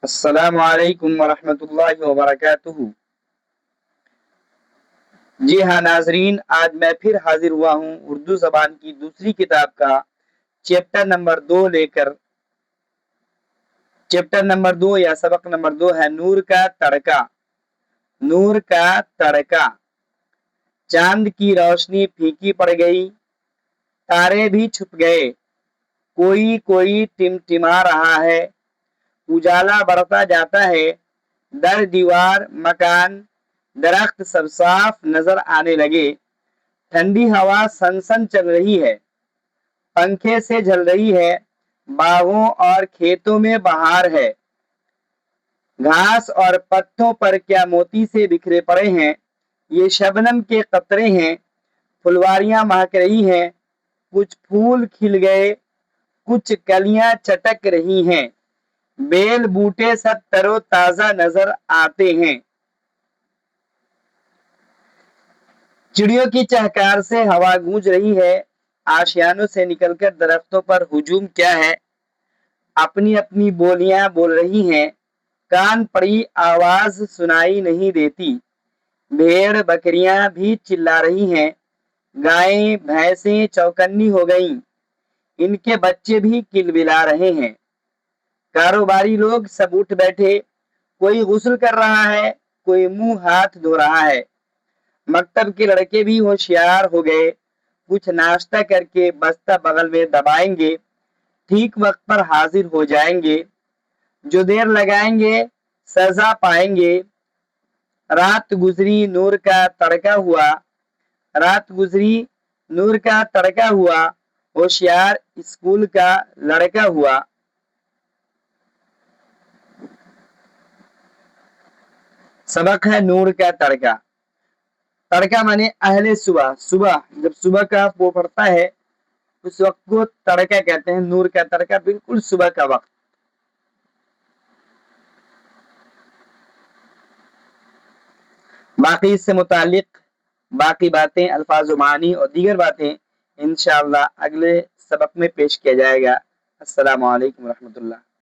السلام علیکم ورحمۃ اللہ وبرکاتہ۔ جی ہاں ناظرین، آج میں پھر حاضر ہوا ہوں اردو زبان کی دوسری کتاب کا چیپٹر نمبر 2 لے کر۔ چیپٹر نمبر 2 یا سبق نمبر 2 ہے نور کا تڑکا۔ نور کا تڑکا۔ چاند کی روشنی پھیکی پڑ گئی، تارے بھی چھپ گئے، کوئی کوئی ٹمٹما رہا ہے، اجالا بڑھتا جاتا ہے، در دیوار مکان درخت سب صاف نظر آنے لگے، ٹھنڈی ہوا سن سن چل رہی ہے، پنکھے سے جھل رہی ہے، باغوں اور کھیتوں میں بہار ہے، گھاس اور پتوں پر کیا موتی سے بکھرے پڑے ہیں، یہ شبنم کے قطرے ہیں، پھلواریاں مہک رہی ہیں، کچھ پھول کھل گئے، کچھ کلیاں چٹک رہی ہیں، بیل بوٹے سب ترو تازہ نظر آتے ہیں۔ چڑیوں کی چہکار سے ہوا گونج رہی ہے، آشیانوں سے نکل کر درختوں پر ہجوم کیا ہے، اپنی اپنی بولیاں بول رہی ہیں، کان پڑی آواز سنائی نہیں دیتی، بھیڑ بکریاں بھی چلا رہی ہیں، گائیں بھینسیں چوکنی ہو گئیں، ان کے بچے بھی کلبلا رہے ہیں، کاروباری لوگ سب اٹھ بیٹھے، کوئی غسل کر رہا ہے، کوئی منہ ہاتھ دھو رہا ہے، مکتب کے لڑکے بھی ہوشیار ہو گئے، کچھ ناشتہ کر کے بستہ بغل میں دبائیں گے، ٹھیک وقت پر حاضر ہو جائیں گے، جو دیر لگائیں گے سزا پائیں گے، رات گزری نور کا تڑکا ہوا، رات گزری نور کا تڑکا ہوا، ہوشیار اسکول کا لڑکا ہوا۔ سبق ہے نور کا تڑکا۔ تڑکا مانے اہل صبح، صبح جب صبح کا وہ پڑتا ہے اس وقت کو تڑکا کہتے ہیں۔ نور کا تڑکا بالکل صبح کا وقت۔ باقی اس سے متعلق باقی باتیں، الفاظ و معانی اور دیگر باتیں انشاءاللہ اگلے سبق میں پیش کیا جائے گا۔ السلام علیکم ورحمۃ اللہ۔